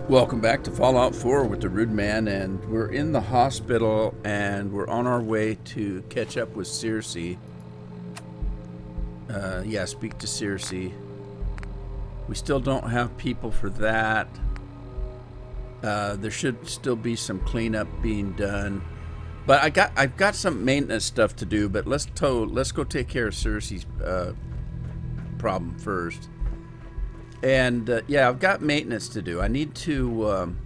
Welcome back to Fallout 4 with the Rude Man, and we're in the hospital and we're on our way to catch up with Circe. Speak to Circe. We still don't have people for that. There should still be some cleanup being done. But I've got some maintenance stuff to do, but let's go take care of Circe's problem first. And I've got maintenance to do. I need to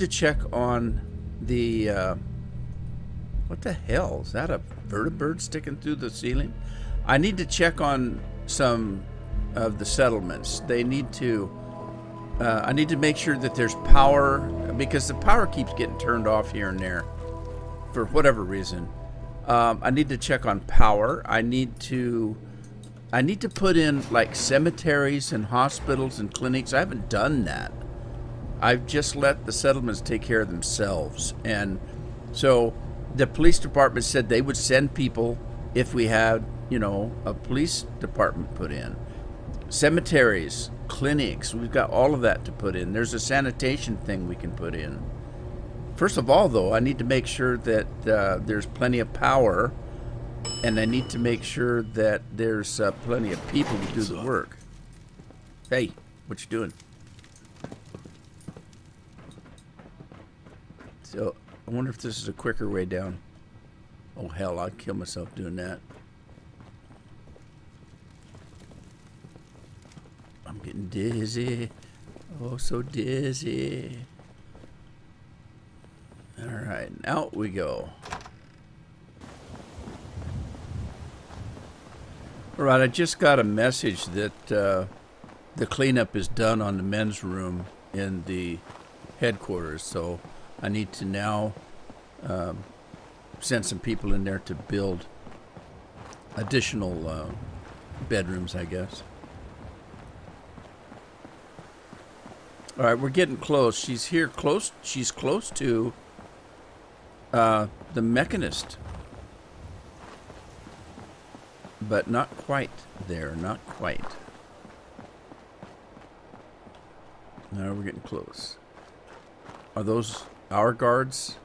check on the what the hell is that? A vertibird sticking through the ceiling? I need to check on some of the settlements. They need to. I need to make sure that there's power, because the power keeps getting turned off here and there for whatever reason. I need to check on power. I need to put in like cemeteries and hospitals and clinics. I haven't done that. I've just let the settlements take care of themselves. And so the police department said they would send people if we had, a police department put in. Cemeteries, clinics, we've got all of that to put in. There's a sanitation thing we can put in. First of all, though, I need to make sure that there's plenty of power. And I need to make sure that there's plenty of people to do the work. Hey, what you doing? So, I wonder if this is a quicker way down. Oh, hell, I'd kill myself doing that. I'm getting dizzy. Oh, so dizzy. All right, out we go. All right, I just got a message that the cleanup is done on the men's room in the headquarters, so I need to now send some people in there to build additional bedrooms, I guess. All right, we're getting close. She's here close. She's close to the mechanist. But not quite there, not quite. Now we're getting close. Are those our guards?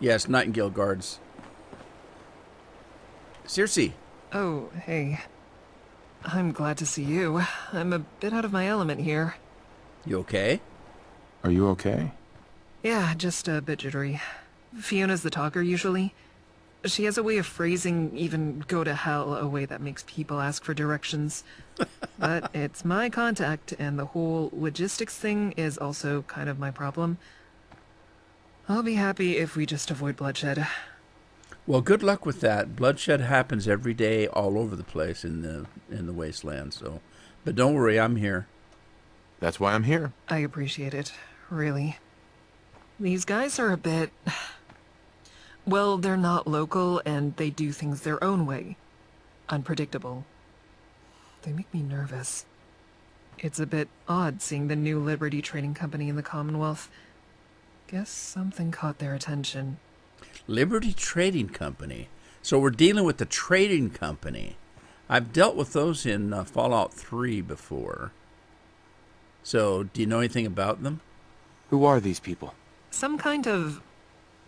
Yes, Nightingale guards. Circe. Oh, hey. I'm glad to see you. I'm a bit out of my element here. You okay? Are you okay? Yeah, just a bit jittery. Fiona's the talker usually. She has a way of phrasing even go to hell a way that makes people ask for directions. But it's my contact, and the whole logistics thing is also kind of my problem. I'll be happy if we just avoid bloodshed. Well, good luck with that. Bloodshed happens every day all over the place in the wasteland, so but don't worry, I'm here. That's why I'm here. I appreciate it, really. These guys are a bit... Well, they're not local, and they do things their own way. Unpredictable. They make me nervous. It's a bit odd seeing the new Liberty Trading Company in the Commonwealth. Guess something caught their attention. Liberty Trading Company. So we're dealing with the trading company. I've dealt with those in Fallout 3 before. So, do you know anything about them? Who are these people? Some kind of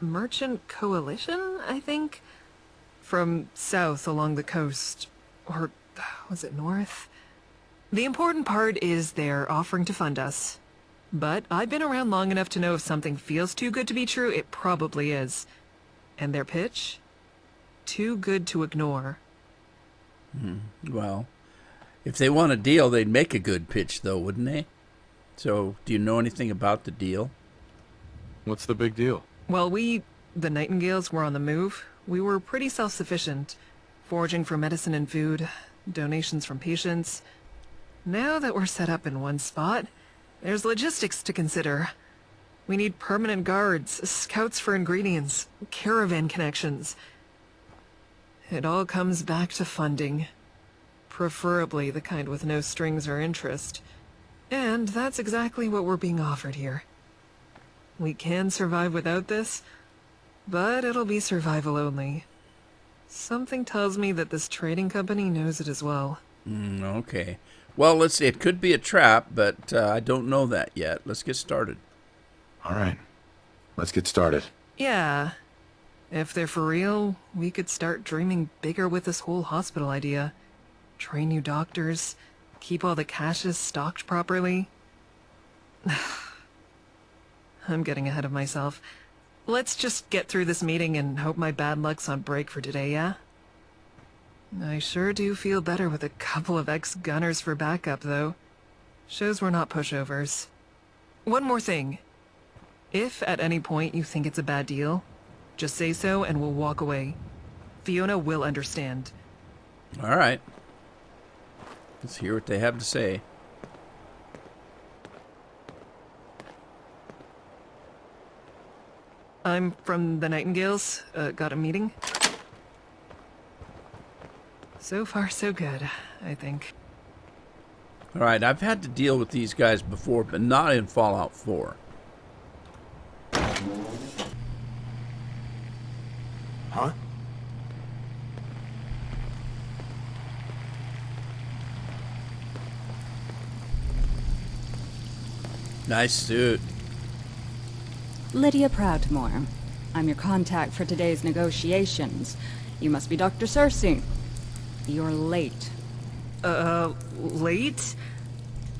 merchant coalition, I think? From south along the coast. Or was it north? The important part is they're offering to fund us. But I've been around long enough to know if something feels too good to be true, it probably is. And their pitch? Too good to ignore. Well, if they want a deal, they'd make a good pitch, though, wouldn't they? So, do you know anything about the deal? What's the big deal? Well, the Nightingales, were on the move. We were pretty self-sufficient, foraging for medicine and food, donations from patients. Now that we're set up in one spot, there's logistics to consider. We need permanent guards, scouts for ingredients, caravan connections. It all comes back to funding. Preferably the kind with no strings or interest. And that's exactly what we're being offered here. We can survive without this, but it'll be survival only. Something tells me that this trading company knows it as well. Okay. Well, let's see. It could be a trap, but I don't know that yet. Let's get started. All right. Let's get started. Yeah. If they're for real, we could start dreaming bigger with this whole hospital idea. Train new doctors, keep all the caches stocked properly. I'm getting ahead of myself. Let's just get through this meeting and hope my bad luck's on break for today, yeah? I sure do feel better with a couple of ex-gunners for backup, though. Shows we're not pushovers. One more thing. If at any point you think it's a bad deal, just say so and we'll walk away. Fiona will understand. All right. Let's hear what they have to say. I'm from the Nightingales. Got a meeting? So far, so good, I think. All right, I've had to deal with these guys before, but not in Fallout 4. Huh? Nice suit. Lydia Proudmore. I'm your contact for today's negotiations. You must be Dr. Cersei. You're late. Late?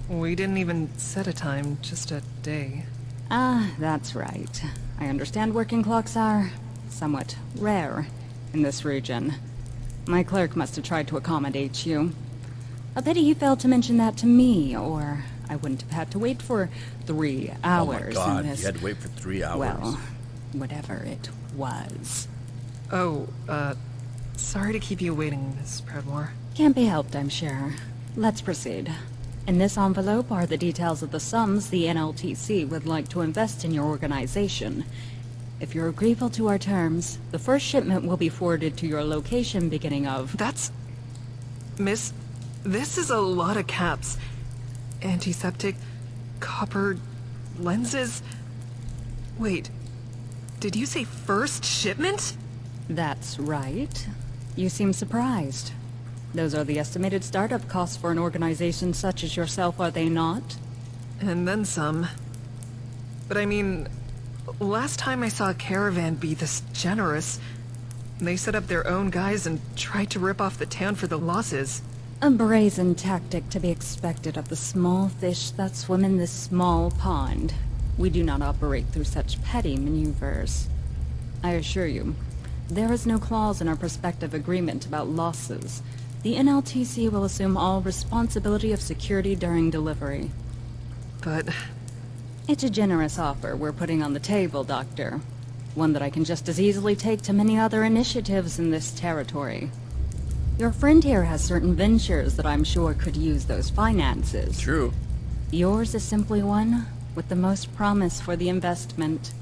We didn't even set a time, just a day. Ah, that's right. I understand working clocks are somewhat rare in this region. My clerk must have tried to accommodate you. A pity you failed to mention that to me, or I wouldn't have had to wait for 3 hours Oh my God, in this... you had to wait for 3 hours. Well, whatever it was. Oh, sorry to keep you waiting, Miss Proudmore. Can't be helped, I'm sure. Let's proceed. In this envelope are the details of the sums the NLTC would like to invest in your organization. If you're agreeable to our terms, the first shipment will be forwarded to your location beginning of... That's... Miss... This is a lot of caps. Antiseptic... copper... lenses... Wait... Did you say first shipment? That's right. You seem surprised. Those are the estimated startup costs for an organization such as yourself, are they not? And then some. But I mean... Last time I saw a caravan be this generous, they set up their own guys and tried to rip off the town for the losses. A brazen tactic to be expected of the small fish that swim in this small pond. We do not operate through such petty maneuvers. I assure you, there is no clause in our prospective agreement about losses. The NLTC will assume all responsibility of security during delivery. But... It's a generous offer we're putting on the table, Doctor. One that I can just as easily take to many other initiatives in this territory. Your friend here has certain ventures that I'm sure could use those finances. True. Yours is simply one with the most promise for the investment.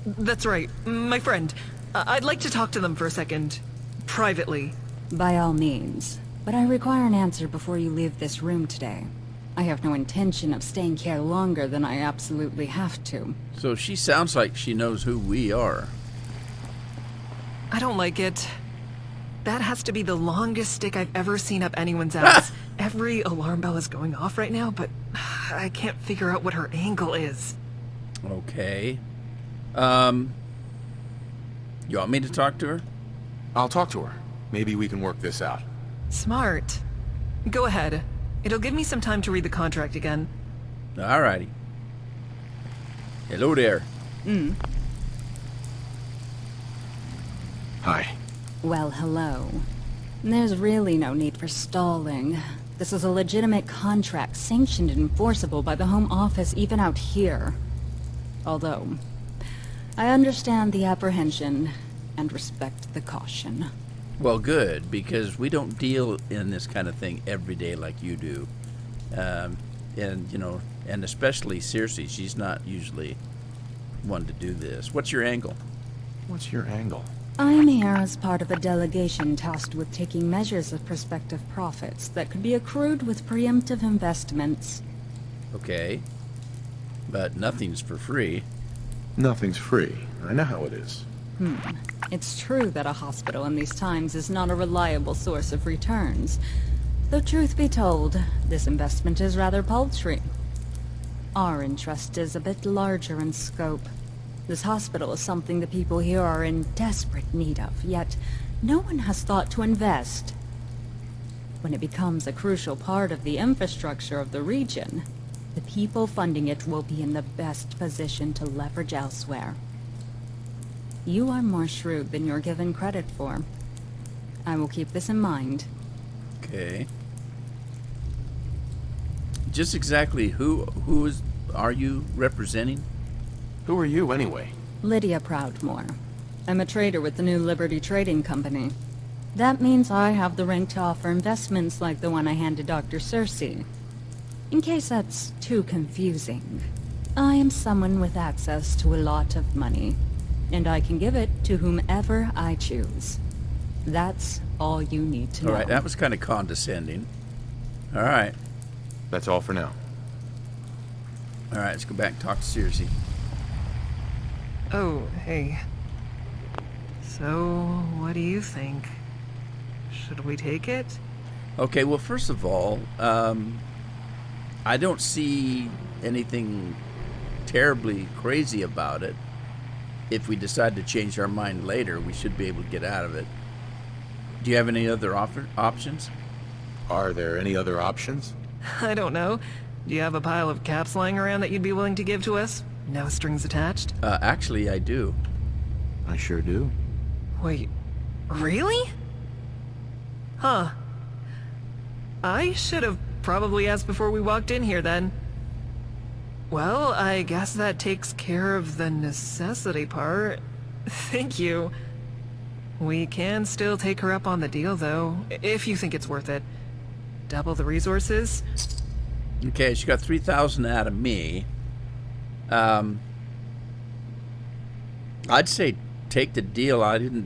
That's right. My friend. I'd like to talk to them for a second. Privately. By all means. But I require an answer before you leave this room today. I have no intention of staying here longer than I absolutely have to. So she sounds like she knows who we are. I don't like it. That has to be the longest stick I've ever seen up anyone's ass. Every alarm bell is going off right now, but I can't figure out what her angle is. Okay. You want me to talk to her? I'll talk to her. Maybe we can work this out. Smart. Go ahead. It'll give me some time to read the contract again. Alrighty. Hello there. Hi. Well, hello. There's really no need for stalling. This is a legitimate contract, sanctioned and enforceable by the Home Office even out here. Although, I understand the apprehension and respect the caution. Well, good, because we don't deal in this kind of thing every day like you do. And, you know, and especially Cersei, she's not usually one to do this. What's your angle? What's your angle? I'm here as part of a delegation tasked with taking measures of prospective profits that could be accrued with preemptive investments. Okay. But nothing's for free. Nothing's free. I know how it is. It's true that a hospital in these times is not a reliable source of returns. Though truth be told, this investment is rather paltry. Our interest is a bit larger in scope. This hospital is something the people here are in desperate need of, yet no one has thought to invest. When it becomes a crucial part of the infrastructure of the region, the people funding it will be in the best position to leverage elsewhere. You are more shrewd than you're given credit for. I will keep this in mind. Okay. Just exactly who are you representing? Who are you, anyway? Lydia Proudmoore. I'm a trader with the New Liberty Trading Company. That means I have the rank to offer investments like the one I handed Dr. Cersei. In case that's too confusing, I am someone with access to a lot of money, and I can give it to whomever I choose. That's all you need to know. All right, that was kind of condescending. All right. That's all for now. All right, let's go back and talk to Cersei. Oh, hey. So, what do you think? Should we take it? Okay, well, first of all, I don't see anything terribly crazy about it. If we decide to change our mind later, we should be able to get out of it. Do you have any other options? Are there any other options? I don't know. Do you have a pile of caps lying around that you'd be willing to give to us? No strings attached? Actually, I do. I sure do. Wait, really? Huh. I should have probably asked before we walked in here then. Well, I guess that takes care of the necessity part. Thank you. We can still take her up on the deal, though, if you think it's worth it. Double the resources? Okay, she got 3,000 out of me. I'd say take the deal.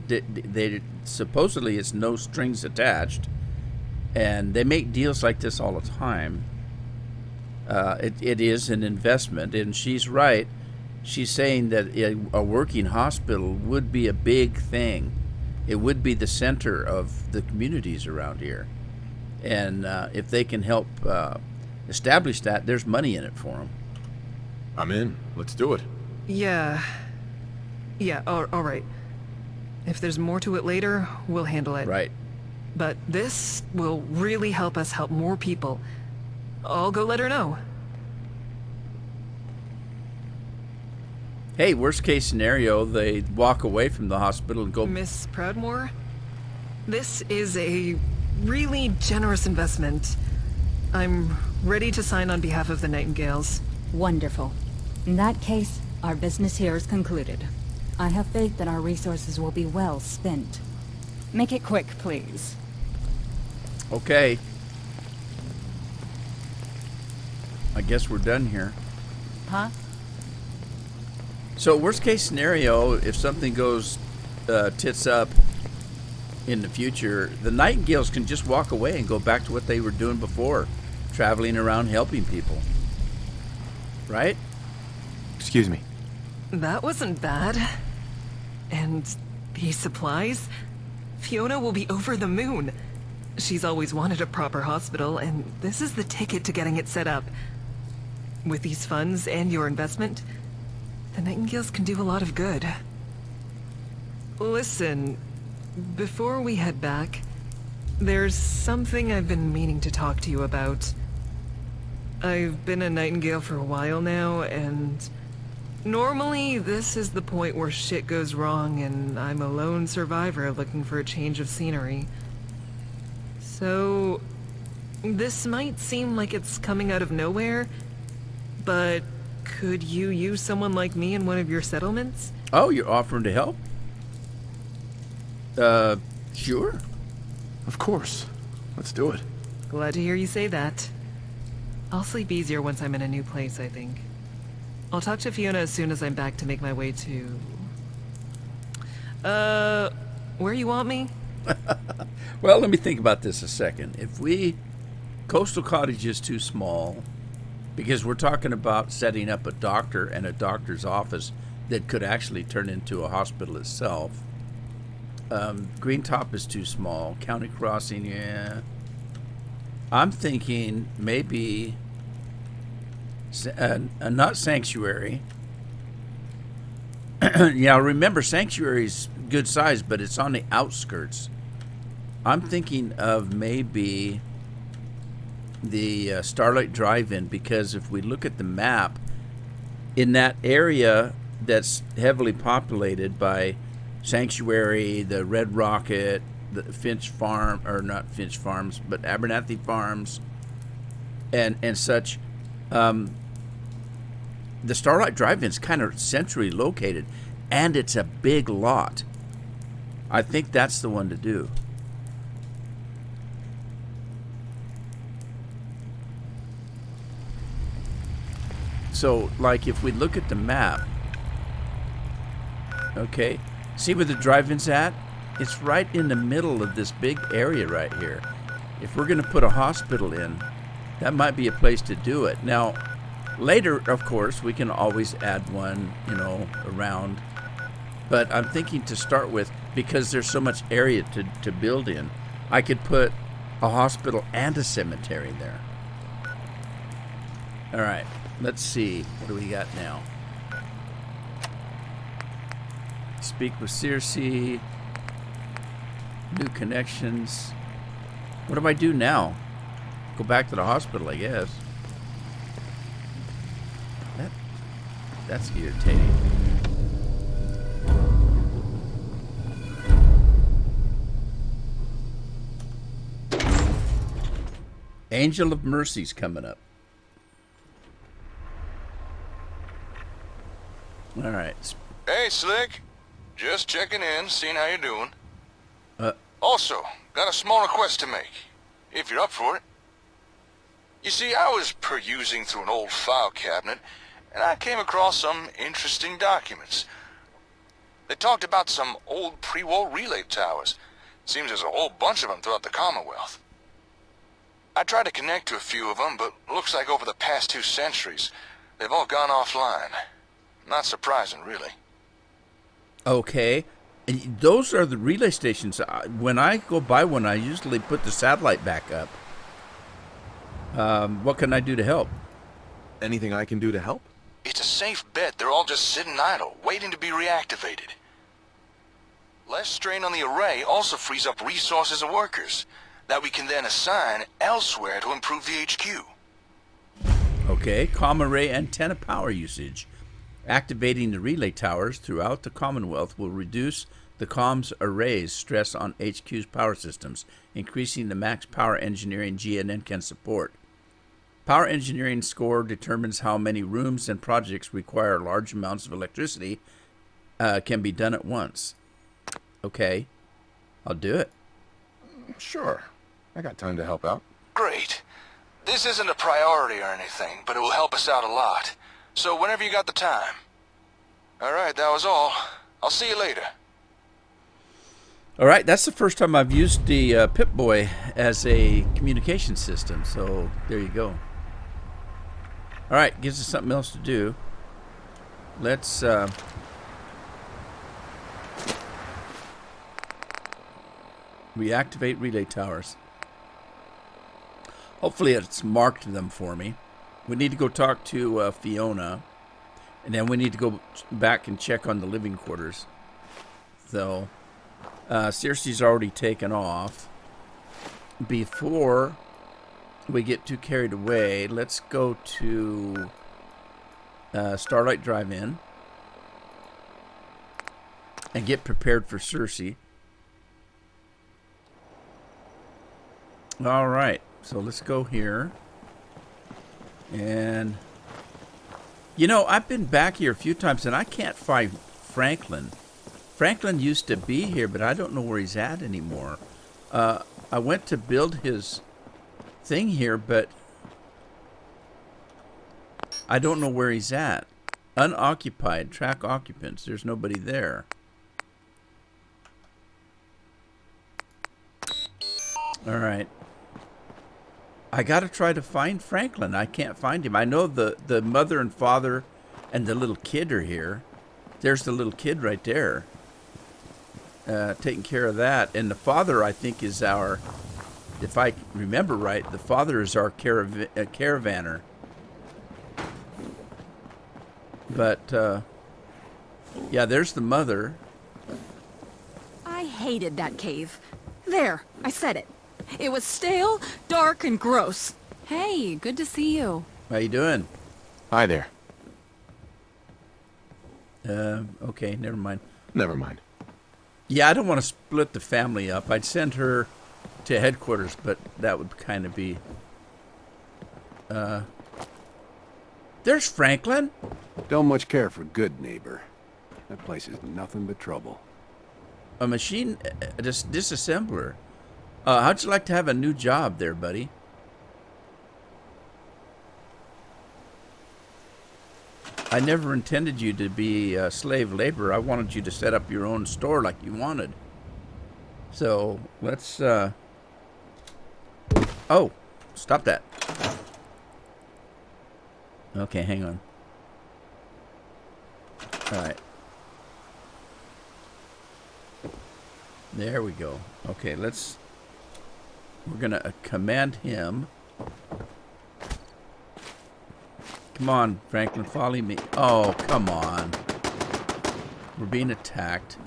They supposedly it's no strings attached, and they make deals like this all the time. It is an investment, and she's right. She's saying that a working hospital would be a big thing. It would be the center of the communities around here, and if they can help establish that, there's money in it for them. I'm in. Let's do it. Yeah, all right. If there's more to it later, we'll handle it. Right. But this will really help us help more people. I'll go let her know. Hey, worst case scenario, they walk away from the hospital and go... Miss Proudmoore, this is a really generous investment. I'm ready to sign on behalf of the Nightingales. Wonderful. In that case, our business here is concluded. I have faith that our resources will be well spent. Make it quick, please. Okay. I guess we're done here. Huh? So worst case scenario, if something goes tits up in the future, the Nightingales can just walk away and go back to what they were doing before, traveling around helping people. Right? Excuse me. That wasn't bad. And these supplies? Fiona will be over the moon. She's always wanted a proper hospital, and this is the ticket to getting it set up. With these funds and your investment, the Nightingales can do a lot of good. Listen, before we head back, there's something I've been meaning to talk to you about. I've been a Nightingale for a while now, and normally this is the point where shit goes wrong and I'm a lone survivor looking for a change of scenery. So, this might seem like it's coming out of nowhere, but could you use someone like me in one of your settlements? Oh, you're offering to help? Sure. Of course. Let's do it. Glad to hear you say that. I'll sleep easier once I'm in a new place, I think. I'll talk to Fiona as soon as I'm back to make my way to... where you want me? Well, let me think about this a second. Coastal Cottage is too small, because we're talking about setting up a doctor and a doctor's office that could actually turn into a hospital itself. Green Top is too small. County Crossing, yeah. I'm thinking maybe not Sanctuary. Yeah, remember Sanctuary's good size, but it's on the outskirts. I'm thinking of maybe the Starlight Drive-In, because if we look at the map, in that area that's heavily populated by Sanctuary, the Red Rocket, the Finch Farm, or not Finch Farms, but Abernathy Farms, and such, the Starlight Drive-In is kind of centrally located, and it's a big lot. I think that's the one to do. So, like, if we look at the map, okay, see where the drive-in's at? It's right in the middle of this big area right here. If we're going to put a hospital in, that might be a place to do it. Now, later, of course, we can always add one, around. But I'm thinking to start with, because there's so much area to build in, I could put a hospital and a cemetery there. All right. Let's see. What do we got now? Speak with Circe. New connections. What do I do now? Go back to the hospital, I guess. That's irritating. Angel of Mercy's coming up. All right. Hey, Slick. Just checking in, seeing how you're doing. Also, got a small request to make, if you're up for it. You see, I was perusing through an old file cabinet, and I came across some interesting documents. They talked about some old pre-war relay towers. Seems there's a whole bunch of them throughout the Commonwealth. I tried to connect to a few of them, but looks like over the past 2 centuries, they've all gone offline. Not surprising, really. Okay. And those are the relay stations. When I go by one, I usually put the satellite back up. What can I do to help? Anything I can do to help? It's a safe bet they're all just sitting idle, waiting to be reactivated. Less strain on the array also frees up resources and workers that we can then assign elsewhere to improve the HQ. Okay. Comm array antenna power usage. Activating the relay towers throughout the Commonwealth will reduce the comms array's stress on HQ's power systems, increasing the max power engineering GNN can support. Power engineering score determines how many rooms and projects require large amounts of electricity can be done at once. Okay, I'll do it. Sure. I got time to help out. Great. This isn't a priority or anything, but it will help us out a lot. So whenever you got the time. All right, that was all. I'll see you later. All right, that's the first time I've used the Pip-Boy as a communication system, so there you go. All right, gives us something else to do. Let's reactivate relay towers. Hopefully it's marked them for me. We need to go talk to Fiona, and then we need to go back and check on the living quarters. So, Circe's already taken off. Before we get too carried away, let's go to Starlight Drive-In and get prepared for Circe. All right, so let's go here. And, I've been back here a few times, and I can't find Franklin. Franklin used to be here, but I don't know where he's at anymore. I went to build his thing here, but I don't know where he's at. Unoccupied, track occupants. There's nobody there. All right. I got to try to find Franklin. I can't find him. I know the mother and father and the little kid are here. There's the little kid right there. taking care of that. And the father, I think, is our, if I remember right, the father is our caravaner. But, yeah, there's the mother. I hated that cave. There, I said it. It was stale, dark, and gross. Hey, good to see you. How you doing? Hi there. Okay, never mind. Never mind. Yeah, I don't want to split the family up. I'd send her to headquarters, but that would kind of be... There's Franklin. Don't much care for good neighbor. That place is nothing but trouble. A machine disassembler. How'd you like to have a new job there, buddy? I never intended you to be slave labor. I wanted you to set up your own store like you wanted. So, let's... Oh, stop that. Okay, hang on. Alright. There we go. Okay, let's... We're gonna command him. Come on, Franklin, follow me. Oh, come on. We're being attacked.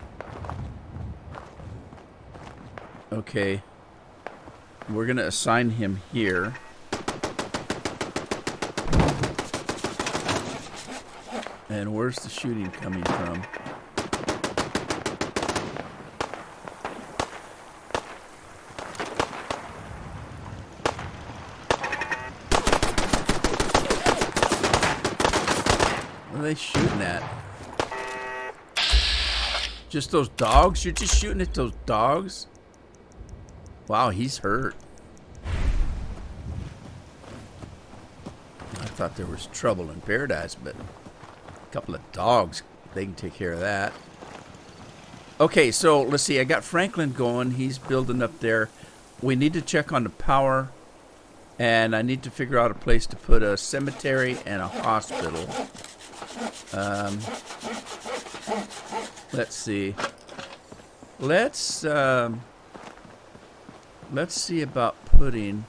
Okay. We're gonna assign him here. And where's the shooting coming from? What are they shooting at? Just those dogs? You're just shooting at those dogs? Wow, he's hurt. I thought there was trouble in paradise, but a couple of dogs, they can take care of that. Okay, so let's see. I got Franklin going. He's building up there. We need to check on the power, and I need to figure out a place to put a cemetery and a hospital. Let's see. Let's see about putting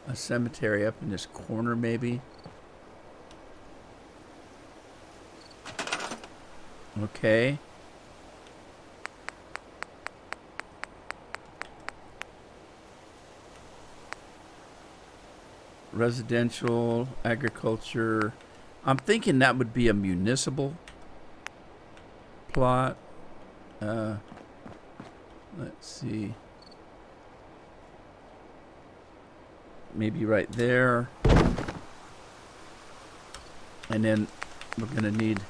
a cemetery up in this corner, maybe. Okay. Residential, agriculture. I'm thinking that would be a municipal plot. Let's see. Maybe right there. And then we're going to need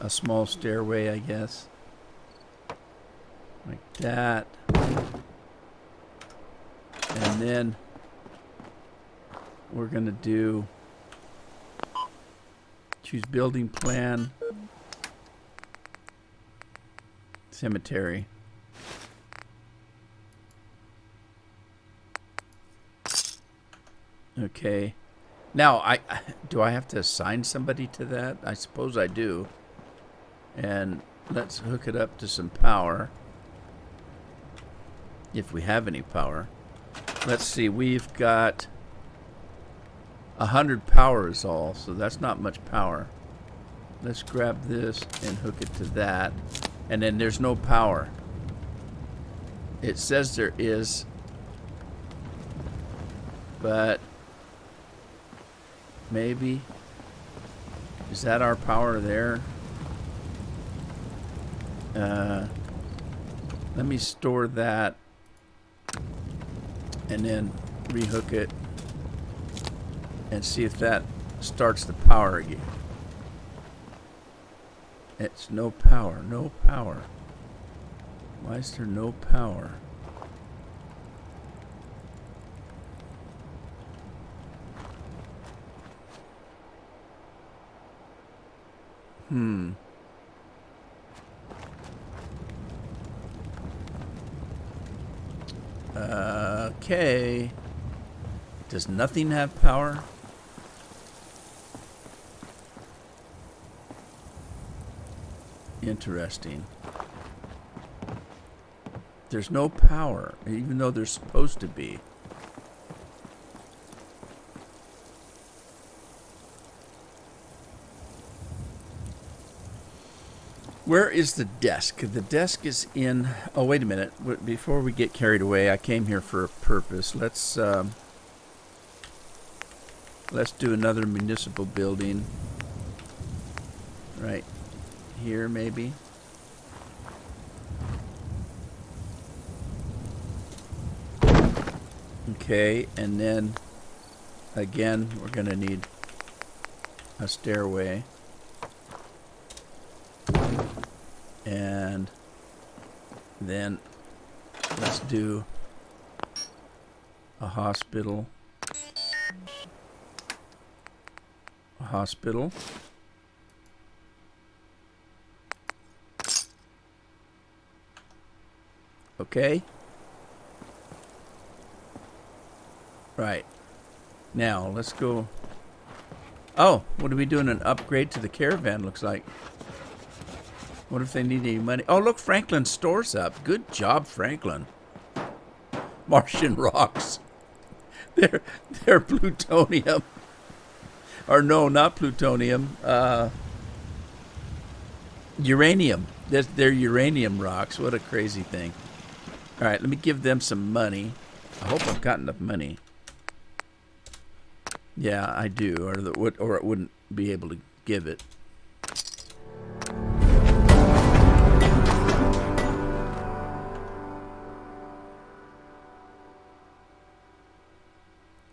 a small stairway, I guess. Like that. And then we're going to do choose building plan, cemetery. Okay. Now, do I have to assign somebody to that? I suppose I do. And let's hook it up to some power. If we have any power. Let's see, we've got 100 power is all, so that's not much power. Let's grab this and hook it to that. And then there's no power. It says there is, but maybe. Is that our power there? Let me store that and then rehook it and see if that starts the power again. It's no power, no power. Why is there no power? Okay. Does nothing have power? Interesting. There's no power, even though there's supposed to be. Where is the desk? The desk is in... Oh, wait a minute. Before we get carried away, I came here for a purpose. Let's do another municipal building. Right here, maybe. Okay, and then again, we're going to need a stairway. And then let's do a hospital. A hospital. Okay. Right. Now, let's go. Oh, what are we doing? An upgrade to the caravan, looks like. What if they need any money? Oh, look, Franklin's store's up. Good job, Franklin. Martian rocks. They're plutonium. Or no, not plutonium. Uranium. They're uranium rocks. What a crazy thing. All right, let me give them some money. I hope I've got enough money. Yeah, I do, or it wouldn't be able to give it.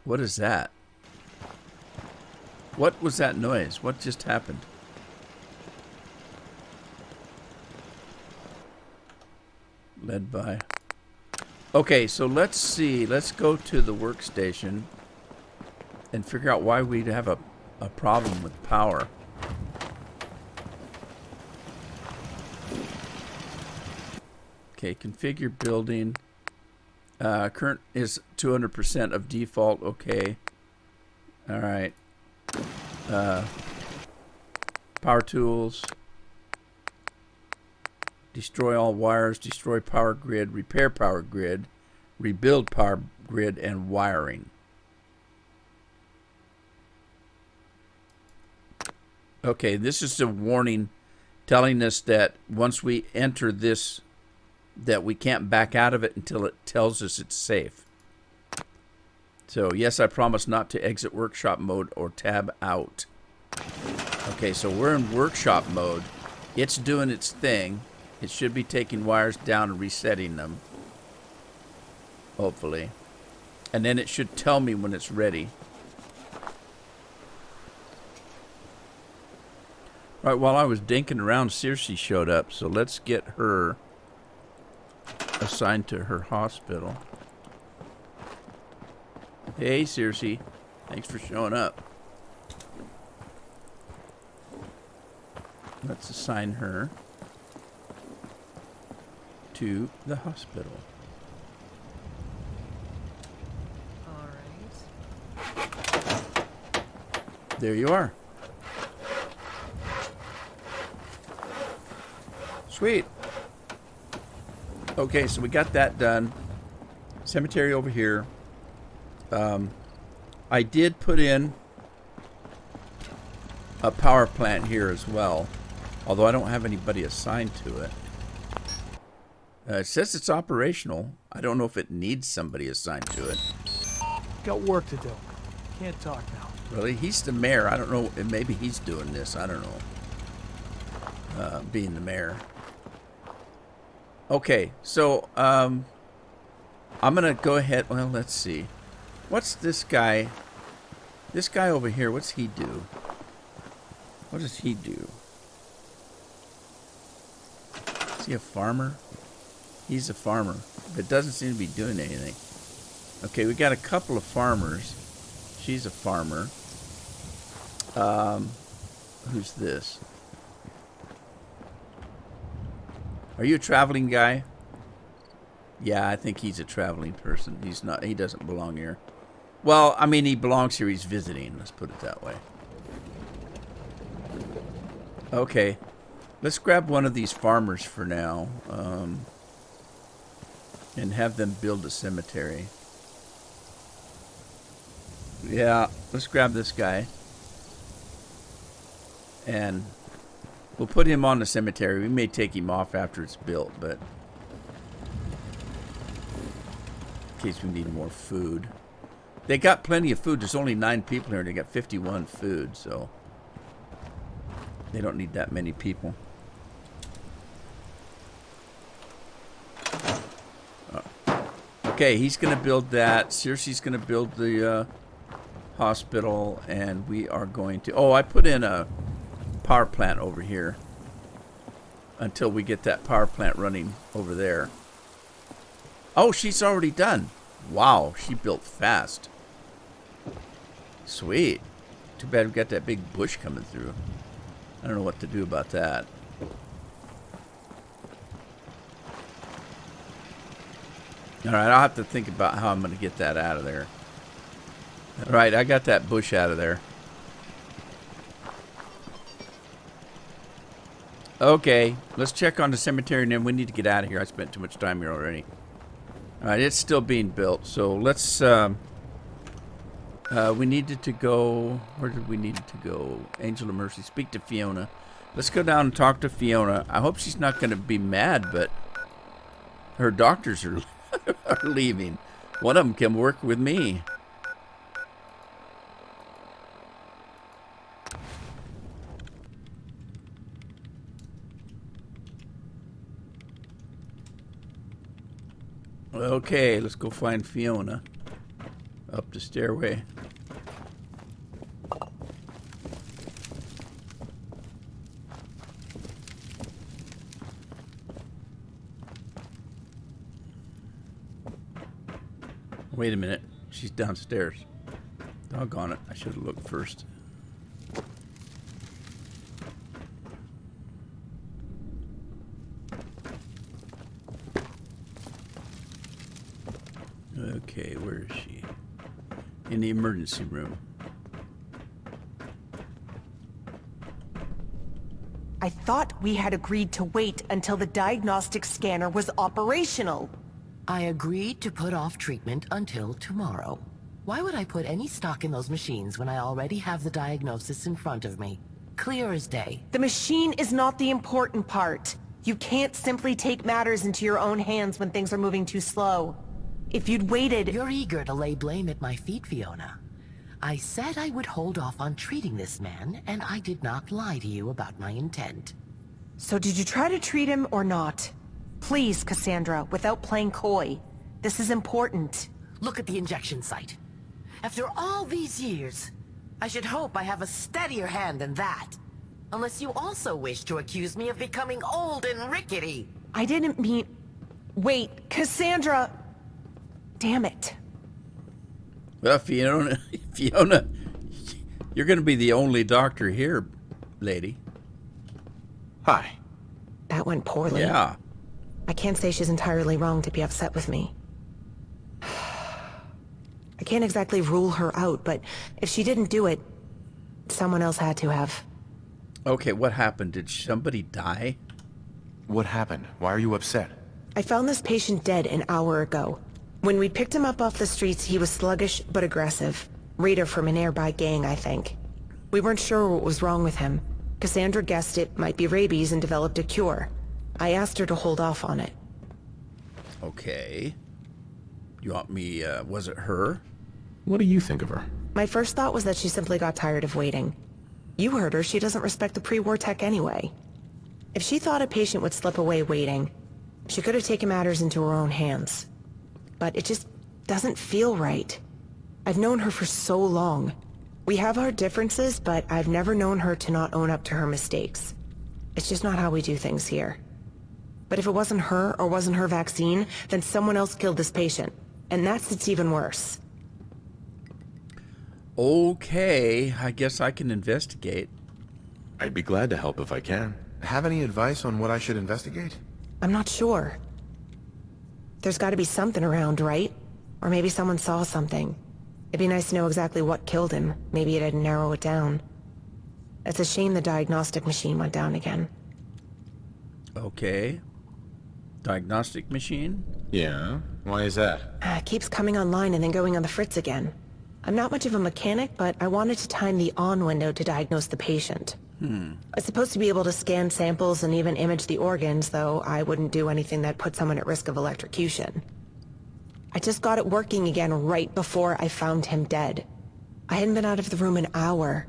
What is that? What was that noise? What just happened? Led by... Okay, so let's see. Let's go to the workstation and figure out why we'd have a problem with power. Okay, configure building. Current is 200% of default. Okay. All right. Power tools. Destroy all wires. Destroy power grid. Repair power grid. Rebuild power grid and wiring. Okay, this is a warning telling us that once we enter this, that we can't back out of it until it tells us it's safe. So, yes, I promise not to exit workshop mode or tab out. Okay, so we're in workshop mode. It's doing its thing. It should be taking wires down and resetting them. Hopefully. And then it should tell me when it's ready. Right, while I was dinking around, Circe showed up. So let's get her assigned to her hospital. Hey, Circe. Thanks for showing up. Let's assign her to the hospital. All right. There you are. Sweet. Okay, so we got that done. Cemetery over here. I did put in a power plant here as well, although I don't have anybody assigned to it. It says it's operational. I don't know if it needs somebody assigned to it. Got work to do. Can't talk now. Really? He's the mayor. I don't know. Maybe he's doing this. I don't know. Being the mayor. Okay, so I'm gonna go ahead. Well, let's see. What's this guy? This guy over here. What's he do? What does he do? Is he a farmer? He's a farmer, but doesn't seem to be doing anything. Okay, we got a couple of farmers. She's a farmer. Who's this? Are you a traveling guy? Yeah, I think he's a traveling person. He's not. He doesn't belong here. Well, I mean, he belongs here. He's visiting. Let's put it that way. Okay. Let's grab one of these farmers for now, and have them build a cemetery. Yeah, let's grab this guy. And we'll put him on the cemetery. We may take him off after it's built, but in case we need more food. They got plenty of food. There's only 9 people here, and they got 51 food, so they don't need that many people. Okay, he's going to build that. Circe's going to build the hospital, and we are going to... Oh, I put in a power plant over here until we get that power plant running over there. Oh, she's already done. Wow, she built fast. Sweet. Too bad we got that big bush coming through. I don't know what to do about that. Alright, I'll have to think about how I'm going to get that out of there. Alright, I got that bush out of there. Okay, let's check on the cemetery, and then we need to get out of here. I spent too much time here already. Alright, it's still being built, so let's... we needed to go... Where did we need to go? Angel of Mercy. Speak to Fiona. Let's go down and talk to Fiona. I hope she's not going to be mad, but her doctors are, are leaving. One of them can work with me. Okay, let's go find Fiona. Up the stairway. Wait a minute. She's downstairs. Doggone it. I should have looked first. Okay, where is she? In the emergency room. I thought we had agreed to wait until the diagnostic scanner was operational. I agreed to put off treatment until tomorrow. Why would I put any stock in those machines when I already have the diagnosis in front of me? Clear as day. The machine is not the important part. You can't simply take matters into your own hands when things are moving too slow. If you'd waited... You're eager to lay blame at my feet, Fiona. I said I would hold off on treating this man, and I did not lie to you about my intent. So did you try to treat him or not? Please, Cassandra, without playing coy. This is important. Look at the injection site. After all these years, I should hope I have a steadier hand than that. Unless you also wish to accuse me of becoming old and rickety. I didn't mean... Wait, Cassandra... Damn it. Well, Fiona, you're going to be the only doctor here, lady. Hi. That went poorly. Yeah. I can't say she's entirely wrong to be upset with me. I can't exactly rule her out, but if she didn't do it, someone else had to have. Okay, what happened? Did somebody die? What happened? Why are you upset? I found this patient dead an hour ago. When we picked him up off the streets, he was sluggish but aggressive. Raider from a nearby gang, I think. We weren't sure what was wrong with him. Cassandra guessed it might be rabies and developed a cure. I asked her to hold off on it. Okay. You want me, was it her? What do you think of her? My first thought was that she simply got tired of waiting. You heard her, she doesn't respect the pre-war tech anyway. If she thought a patient would slip away waiting, she could have taken matters into her own hands. But it just doesn't feel right. I've known her for so long. We have our differences, but I've never known her to not own up to her mistakes. It's just not how we do things here. But if it wasn't her or wasn't her vaccine, then someone else killed this patient. And it's even worse. Okay, I guess I can investigate. I'd be glad to help if I can. Have any advice on what I should investigate? I'm not sure. There's got to be something around, right? Or maybe someone saw something. It'd be nice to know exactly what killed him. Maybe it'd narrow it down. It's a shame the diagnostic machine went down again. Okay. Diagnostic machine? Yeah? Why is that? Keeps coming online and then going on the fritz again. I'm not much of a mechanic, but I wanted to time the on window to diagnose the patient. I'm supposed to be able to scan samples and even image the organs, though I wouldn't do anything that put someone at risk of electrocution. I just got it working again right before I found him dead. I hadn't been out of the room an hour.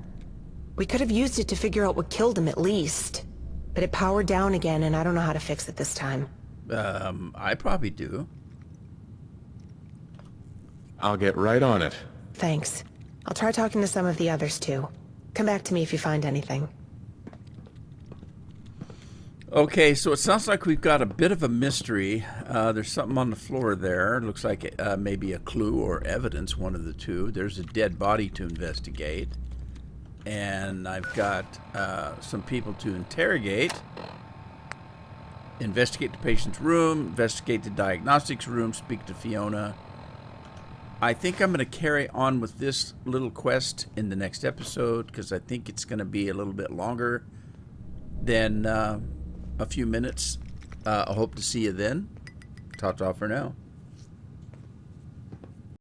We could have used it to figure out what killed him at least. But it powered down again, and I don't know how to fix it this time. I probably do. I'll get right on it. Thanks. I'll try talking to some of the others, too. Come back to me if you find anything. Okay, so it sounds like we've got a bit of a mystery. There's something on the floor there. Looks like maybe a clue or evidence, one of the two. There's a dead body to investigate. And I've got some people to interrogate. Investigate the patient's room, investigate the diagnostics room, speak to Fiona. I think I'm going to carry on with this little quest in the next episode because I think it's going to be a little bit longer than a few minutes. I hope to see you then. Ta-ta for now.